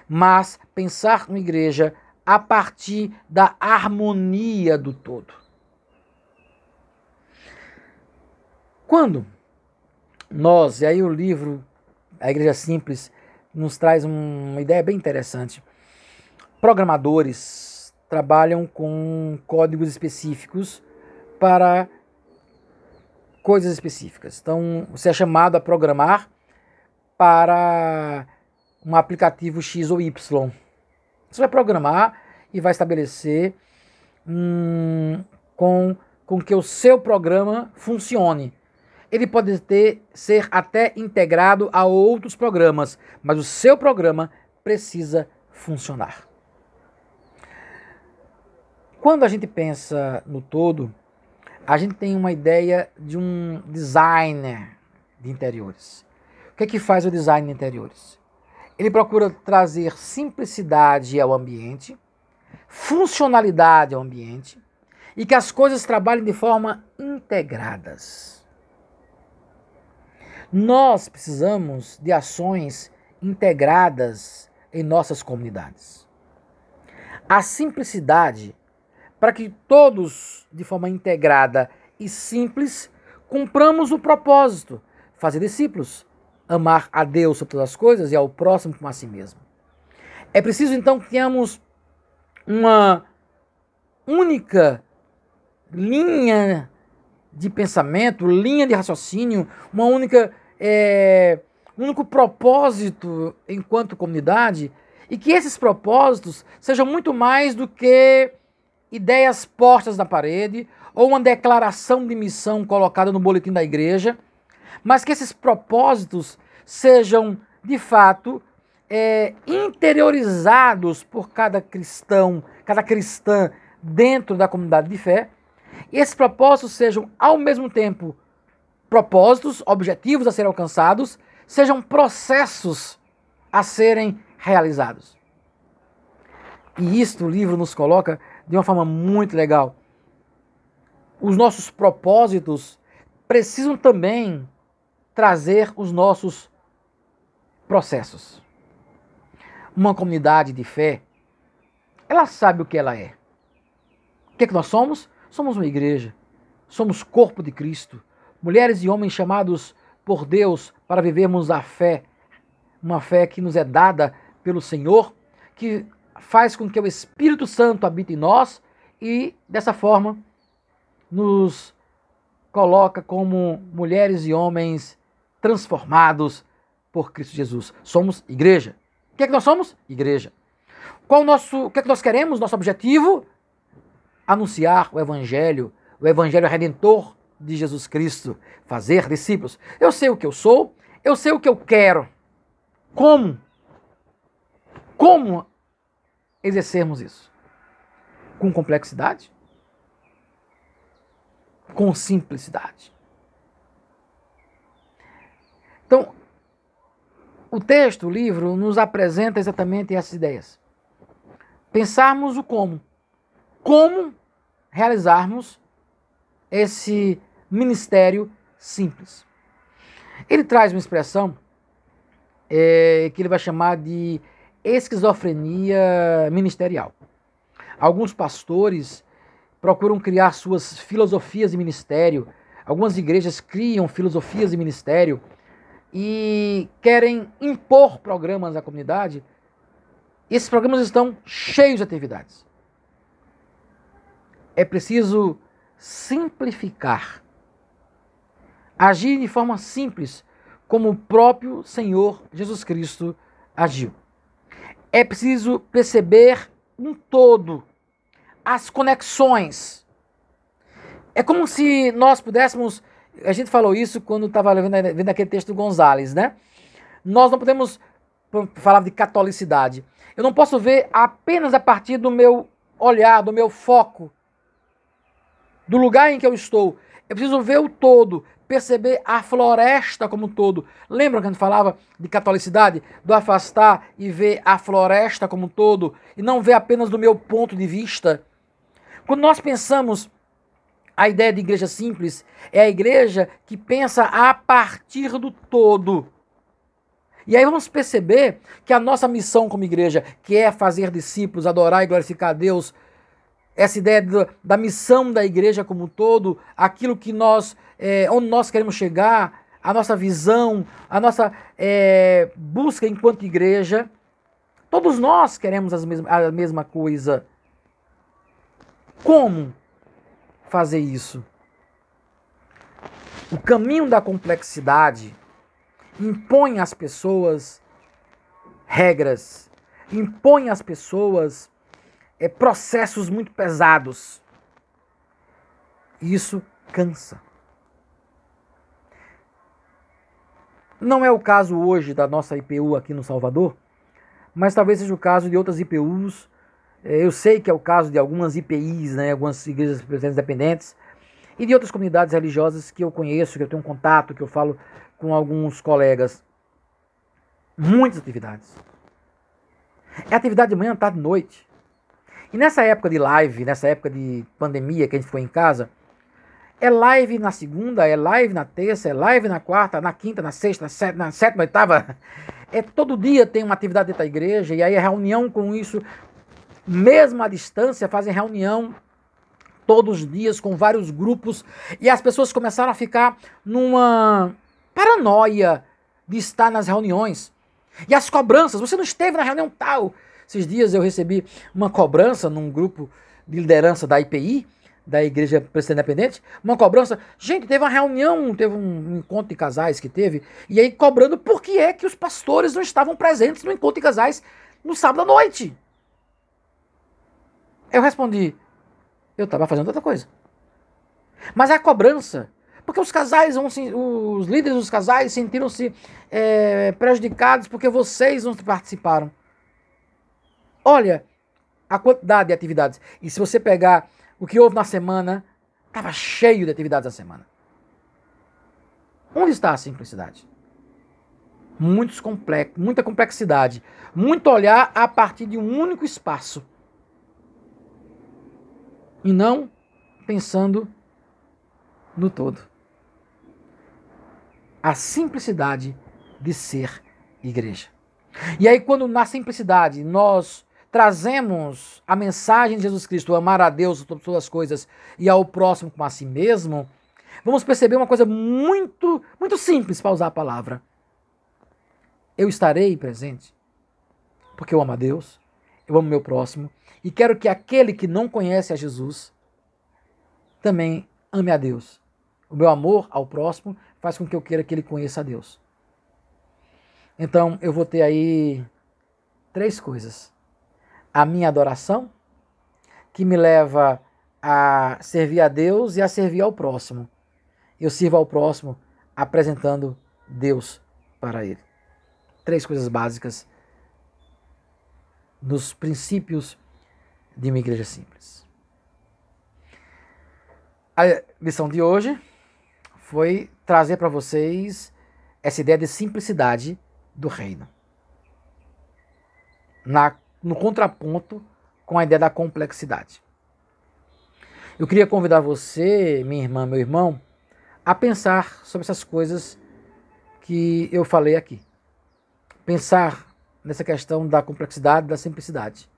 mas pensar uma igreja a partir da harmonia do todo. Quando nós, e aí o livro A Igreja Simples nos traz uma ideia bem interessante, programadores trabalham com códigos específicos para coisas específicas. Então, você é chamado a programar para um aplicativo X ou Y. Você vai programar e vai estabelecer com que o seu programa funcione. Ele pode ser até integrado a outros programas, mas o seu programa precisa funcionar. Quando a gente pensa no todo, a gente tem uma ideia de um designer de interiores. O que é que faz o design de interiores? Ele procura trazer simplicidade ao ambiente, funcionalidade ao ambiente e que as coisas trabalhem de forma integradas. Nós precisamos de ações integradas em nossas comunidades. A simplicidade, para que todos, de forma integrada e simples, cumpramos o propósito, fazer discípulos, amar a Deus sobre todas as coisas e ao próximo como a si mesmo. É preciso, então, que tenhamos uma única linha de pensamento, linha de raciocínio, um único propósito enquanto comunidade, e que esses propósitos sejam muito mais do que ideias postas na parede ou uma declaração de missão colocada no boletim da igreja, mas que esses propósitos sejam, de fato, interiorizados por cada cristão, cada cristã dentro da comunidade de fé, e esses propósitos sejam, ao mesmo tempo, propósitos, objetivos a serem alcançados, sejam processos a serem realizados. E isto o livro nos coloca de uma forma muito legal. Os nossos propósitos precisam também trazer os nossos processos. Uma comunidade de fé, ela sabe o que ela é. O que é que nós somos? Somos uma igreja. Somos corpo de Cristo. Mulheres e homens chamados por Deus para vivermos a fé. Uma fé que nos é dada pelo Senhor, que faz com que o Espírito Santo habite em nós e, dessa forma, nos coloca como mulheres e homens transformados por Cristo Jesus. Somos igreja. O que é que nós somos? Igreja. O que é que nós queremos? Nosso objetivo? Anunciar o Evangelho redentor de Jesus Cristo, fazer discípulos. Eu sei o que eu sou, eu sei o que eu quero. Como? Como exercermos isso? Com complexidade? Com simplicidade? Então, o texto, o livro, nos apresenta exatamente essas ideias. Pensarmos o como. Como realizarmos esse ministério simples. Ele traz uma expressão que ele vai chamar de esquizofrenia ministerial. Alguns pastores procuram criar suas filosofias de ministério, algumas igrejas criam filosofias de ministério e querem impor programas à comunidade. Esses programas estão cheios de atividades. É preciso simplificar. Agir de forma simples, como o próprio Senhor Jesus Cristo agiu. É preciso perceber um todo, as conexões. É como se nós pudéssemos, a gente falou isso quando estava vendo aquele texto do Gonzales, né? Nós não podemos falar de catolicidade. Eu não posso ver apenas a partir do meu olhar, do meu foco, do lugar em que eu estou. Eu preciso ver o todo, perceber a floresta como um todo. Lembram que a gente falava de catolicidade? Do afastar e ver a floresta como um todo, e não ver apenas do meu ponto de vista. Quando nós pensamos a ideia de igreja simples, é a igreja que pensa a partir do todo. E aí vamos perceber que a nossa missão como igreja, que é fazer discípulos, adorar e glorificar a Deus, essa ideia da missão da igreja como um todo, aquilo que nós, onde nós queremos chegar, a nossa visão, a nossa busca enquanto igreja, todos nós queremos a mesma coisa. Como fazer isso? O caminho da complexidade impõe às pessoas regras, impõe às pessoas processos muito pesados. Isso cansa. Não é o caso hoje da nossa IPU aqui no Salvador, mas talvez seja o caso de outras IPUs. Eu sei que é o caso de algumas IPIs, né, algumas igrejas presbiterianas independentes, e de outras comunidades religiosas que eu conheço, que eu tenho contato, que eu falo com alguns colegas. Muitas atividades. É atividade de manhã, tarde e noite. E nessa época de live, nessa época de pandemia que a gente foi em casa, é live na segunda, é live na terça, é live na quarta, na quinta, na sexta, na sétima, oitava. Todo dia tem uma atividade dentro da igreja, e aí a reunião com isso, mesmo à distância, fazem reunião todos os dias com vários grupos, e as pessoas começaram a ficar numa paranoia de estar nas reuniões. E as cobranças, você não esteve na reunião tal. Esses dias eu recebi uma cobrança num grupo de liderança da IPI, da Igreja Presbiteriana Independente, uma cobrança. Gente, teve uma reunião, teve um encontro de casais que teve, e aí cobrando por que é que os pastores não estavam presentes no encontro de casais no sábado à noite. Eu respondi, eu estava fazendo outra coisa. Mas a cobrança, porque os casais, os líderes dos casais sentiram-se prejudicados porque vocês não participaram. Olha a quantidade de atividades. E se você pegar o que houve na semana, estava cheio de atividades na semana. Onde está a simplicidade? Muita complexidade. Muito olhar a partir de um único espaço. e não pensando no todo. A simplicidade de ser igreja. E aí, quando na simplicidade nós trazemos a mensagem de Jesus Cristo, amar a Deus sobre todas as coisas e ao próximo como a si mesmo, vamos perceber uma coisa muito simples para usar a palavra. Eu estarei presente porque eu amo a Deus, eu amo o meu próximo e quero que aquele que não conhece a Jesus também ame a Deus. O meu amor ao próximo faz com que eu queira que ele conheça a Deus. Então eu vou ter aí 3 coisas. A minha adoração, que me leva a servir a Deus e a servir ao próximo. Eu sirvo ao próximo apresentando Deus para ele. 3 coisas básicas nos princípios de uma igreja simples. A lição de hoje foi trazer para vocês essa ideia de simplicidade do reino. No contraponto com a ideia da complexidade. Eu queria convidar você, minha irmã, meu irmão, a pensar sobre essas coisas que eu falei aqui. Pensar nessa questão da complexidade, da simplicidade.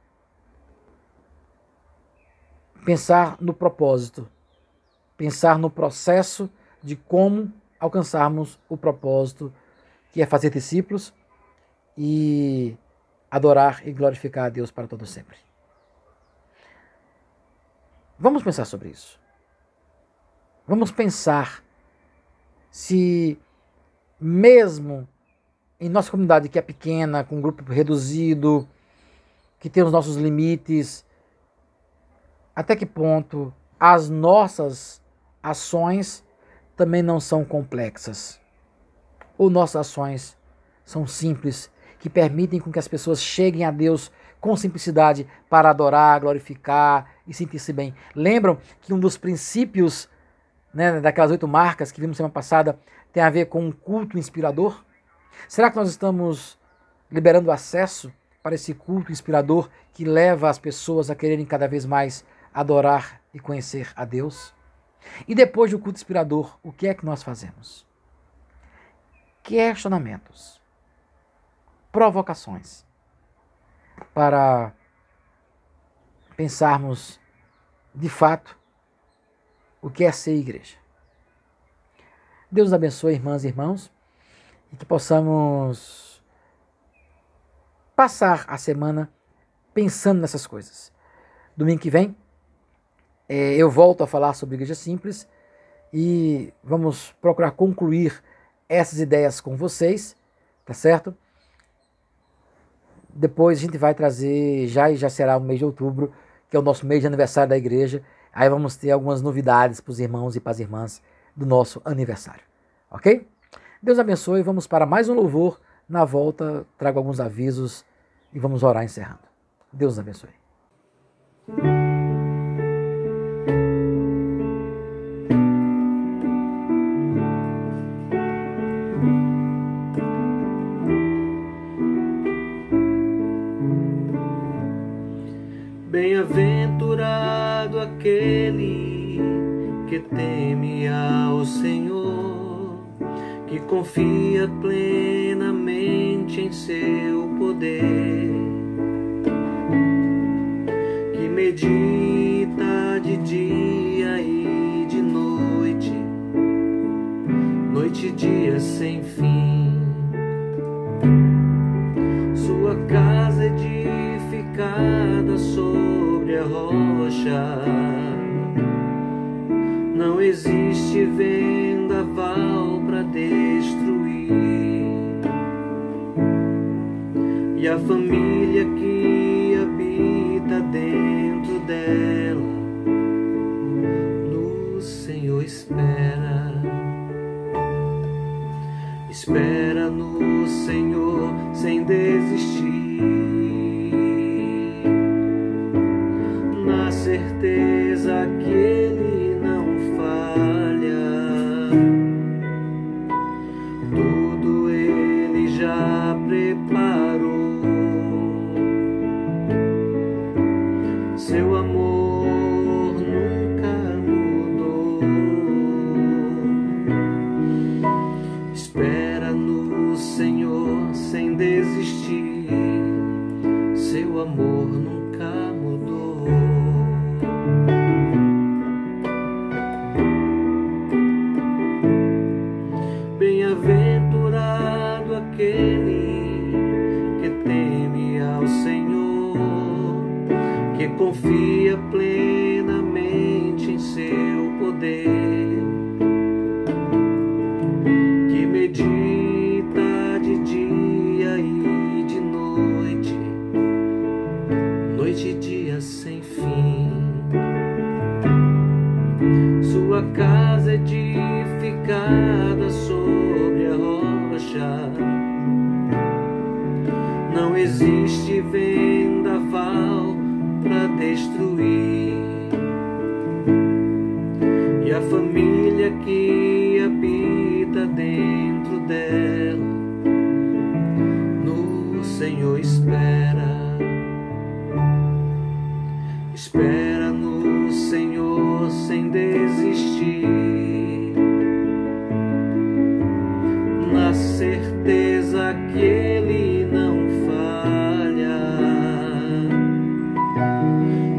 Pensar no propósito. Pensar no processo de como alcançarmos o propósito, que é fazer discípulos e adorar e glorificar a Deus para todo sempre. Vamos pensar sobre isso. Vamos pensar se mesmo em nossa comunidade que é pequena, com um grupo reduzido, que tem os nossos limites, até que ponto as nossas ações também não são complexas. Ou nossas ações são simples, que permitem com que as pessoas cheguem a Deus com simplicidade para adorar, glorificar e sentir-se bem. Lembram que um dos princípios, daquelas 8 marcas que vimos semana passada tem a ver com um culto inspirador? Será que nós estamos liberando acesso para esse culto inspirador que leva as pessoas a quererem cada vez mais adorar e conhecer a Deus? E depois do culto inspirador, o que é que nós fazemos? Questionamentos, provocações, para pensarmos de fato o que é ser igreja. Deus nos abençoe, irmãs e irmãos, e que possamos passar a semana pensando nessas coisas. Domingo que vem, eu volto a falar sobre igreja simples e vamos procurar concluir essas ideias com vocês, tá certo? Depois a gente vai trazer, já será o mês de outubro, que é o nosso mês de aniversário da igreja. Aí vamos ter algumas novidades para os irmãos e para as irmãs do nosso aniversário, ok? Deus abençoe, vamos para mais um louvor. Na volta trago alguns avisos e vamos orar encerrando. Deus abençoe. Bem-aventurado aquele que teme ao Senhor, que confia plenamente em seu poder, que medita de dia e de noite, noite e dia sem fim. Sua casa edificada sobre a rocha, não existe vendaval para destruir. E a família que habita dentro dela, no Senhor espera. Espera no Senhor sem desistir, na certeza que Ele não falha. Tudo Ele já preparou. Seu amor sem desistir, seu amor nunca mudou. Bem-aventurado aquele que teme ao Senhor, que confia plenamente em seu poder, que medita de dia e de noite, noite e dia sem fim. Sua casa é edificada sobre a rocha, não existe vendaval para destruir. E a família que habita dentro dela, no Senhor espera. Espera no Senhor sem desistir, na certeza que Ele não falha.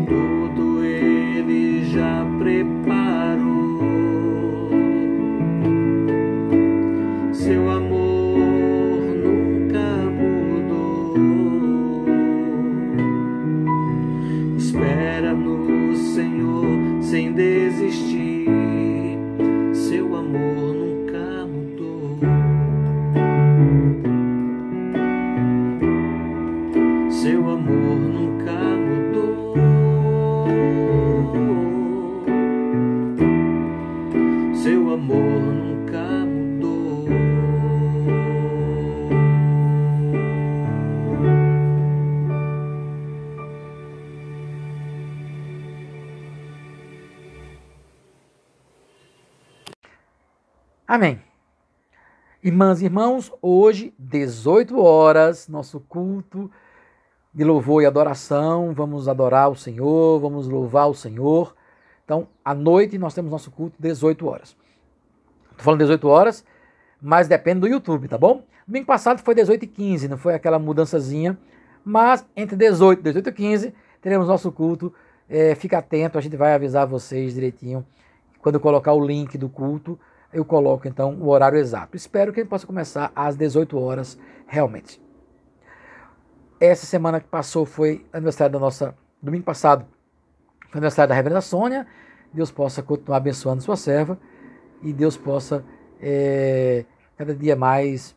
Tudo Ele já preparou. Seu amor nunca mudou. Espera no Senhor sem desistir, seu amor nunca mudou. Seu amor nunca mudou. Seu amor nunca mudou. Amém. Irmãs e irmãos, hoje, 18 horas, nosso culto de louvor e adoração. Vamos adorar o Senhor, vamos louvar o Senhor. Então, à noite, nós temos nosso culto 18 horas. Estou falando 18 horas, mas depende do YouTube, tá bom? Domingo passado foi 18h15, não foi aquela mudançazinha, mas entre 18 e 18h15 teremos nosso culto. Fica atento, a gente vai avisar vocês direitinho. Quando eu colocar o link do culto, eu coloco então o horário exato. Espero que ele possa começar às 18 horas realmente. Essa semana que passou foi aniversário da nossa... Domingo passado foi aniversário da Reverenda Sônia. Deus possa continuar abençoando sua serva e Deus possa cada dia mais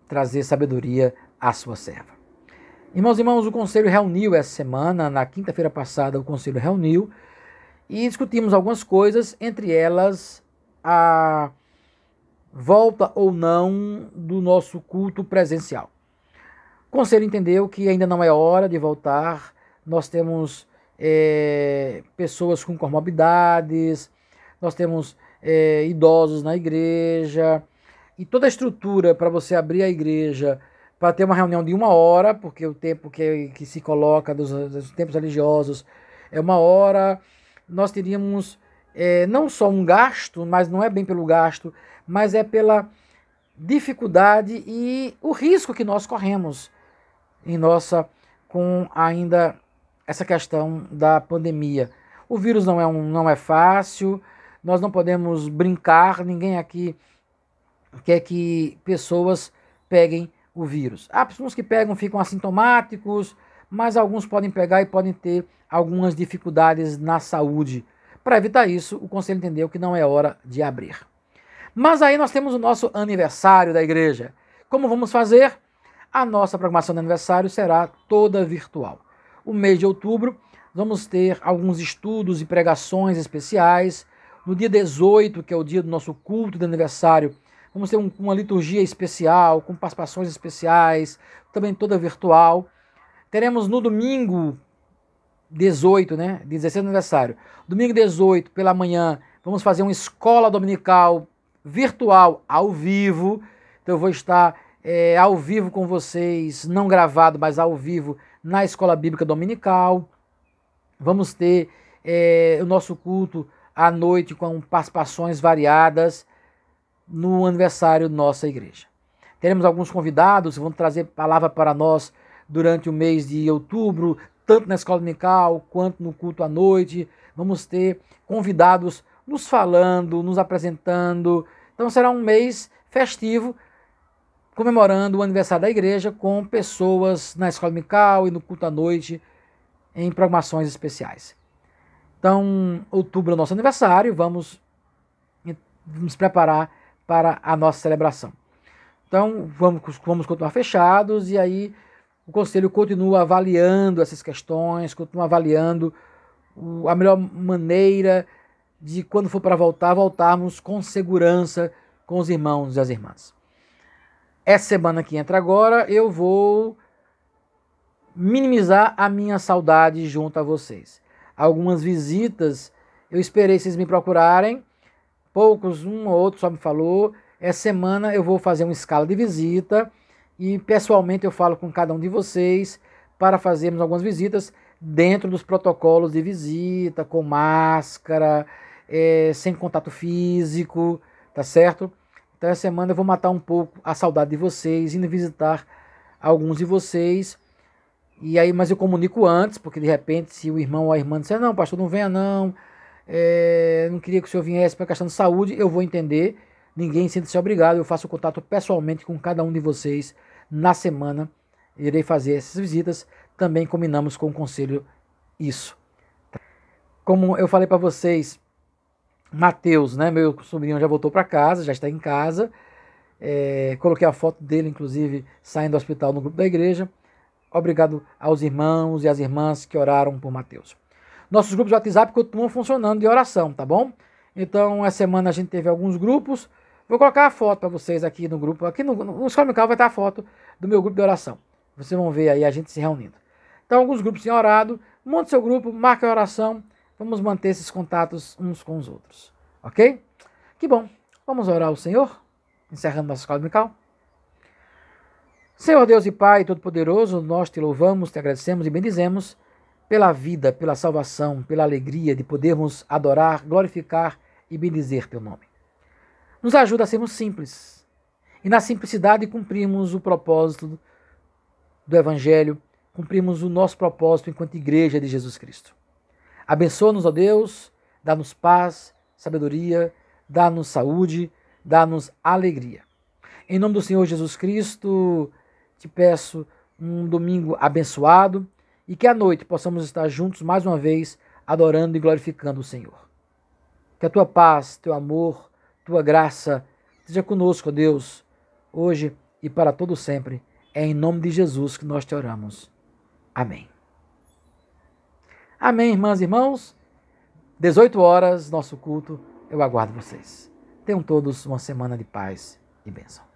trazer sabedoria à sua serva. Irmãos e irmãos, o Conselho reuniu essa semana. Na quinta-feira passada o Conselho reuniu e discutimos algumas coisas, entre elas a volta ou não do nosso culto presencial. O Conselho entendeu que ainda não é hora de voltar. Nós temos pessoas com comorbidades, nós temos idosos na igreja, e toda a estrutura para você abrir a igreja, para ter uma reunião de 1 hora, porque o tempo que se coloca dos tempos religiosos é 1 hora, nós teríamos não só um gasto, mas não é bem pelo gasto, mas é pela dificuldade e o risco que nós corremos com ainda essa questão da pandemia. O vírus não é fácil, nós não podemos brincar, ninguém aqui quer que pessoas peguem o vírus. Há pessoas que pegam, ficam assintomáticos, mas alguns podem pegar e podem ter algumas dificuldades na saúde. Para evitar isso, o Conselho entendeu que não é hora de abrir. Mas aí nós temos o nosso aniversário da igreja. Como vamos fazer? A nossa programação de aniversário será toda virtual. O mês de outubro vamos ter alguns estudos e pregações especiais. No dia 18, que é o dia do nosso culto de aniversário, vamos ter uma liturgia especial, com participações especiais, também toda virtual. Teremos no domingo 18, 16 aniversário. Domingo 18, pela manhã, vamos fazer uma escola dominical virtual ao vivo. Então eu vou estar ao vivo com vocês, não gravado, mas ao vivo na escola bíblica dominical. Vamos ter o nosso culto à noite com participações variadas no aniversário da nossa igreja. Teremos alguns convidados que vão trazer palavra para nós durante o mês de outubro, tanto na escola dominical quanto no culto à noite. Vamos ter convidados nos falando, nos apresentando. Então será um mês festivo, comemorando o aniversário da igreja com pessoas na escola dominical e no culto à noite, em programações especiais. Então, outubro é o nosso aniversário, vamos nos preparar para a nossa celebração. Então, vamos continuar fechados, e aí o Conselho continua avaliando essas questões, continua avaliando a melhor maneira de, quando for para voltarmos com segurança com os irmãos e as irmãs. Essa semana que entra agora, eu vou minimizar a minha saudade junto a vocês. Algumas visitas, eu esperei vocês me procurarem, poucos, um ou outro só me falou. Essa semana eu vou fazer uma escala de visita e pessoalmente eu falo com cada um de vocês para fazermos algumas visitas dentro dos protocolos de visita, com máscara, sem contato físico, tá certo? Então essa semana eu vou matar um pouco a saudade de vocês, indo visitar alguns de vocês. E aí, mas eu comunico antes, porque de repente se o irmão ou a irmã disser, não, pastor, não venha não, não queria que o senhor viesse para questão de saúde, eu vou entender, ninguém sente-se obrigado, eu faço contato pessoalmente com cada um de vocês na semana, irei fazer essas visitas, também combinamos com o conselho isso. Como eu falei para vocês, Mateus, né, meu sobrinho já voltou para casa, já está em casa, coloquei a foto dele, inclusive, saindo do hospital no grupo da igreja. Obrigado aos irmãos e às irmãs que oraram por Mateus. Nossos grupos de WhatsApp continuam funcionando de oração, tá bom? Então, essa semana a gente teve alguns grupos. Vou colocar a foto para vocês aqui no grupo. Aqui no Escola Dominical vai estar a foto do meu grupo de oração. Vocês vão ver aí a gente se reunindo. Então, alguns grupos têm orado. Monte seu grupo, marque a oração. Vamos manter esses contatos uns com os outros. Ok? Que bom. Vamos orar ao Senhor, encerrando nossa Escola Dominical. Senhor Deus e Pai Todo-Poderoso, nós te louvamos, te agradecemos e bendizemos pela vida, pela salvação, pela alegria de podermos adorar, glorificar e bendizer teu nome. Nos ajuda a sermos simples e na simplicidade cumprirmos o propósito do Evangelho, cumprirmos o nosso propósito enquanto Igreja de Jesus Cristo. Abençoa-nos, ó Deus, dá-nos paz, sabedoria, dá-nos saúde, dá-nos alegria. Em nome do Senhor Jesus Cristo, te peço um domingo abençoado e que à noite possamos estar juntos mais uma vez, adorando e glorificando o Senhor. Que a tua paz, teu amor, tua graça esteja conosco, ó Deus, hoje e para todo sempre. É em nome de Jesus que nós te oramos. Amém. Amém, irmãs e irmãos. 18 horas, nosso culto. Eu aguardo vocês. Tenham todos uma semana de paz e bênção.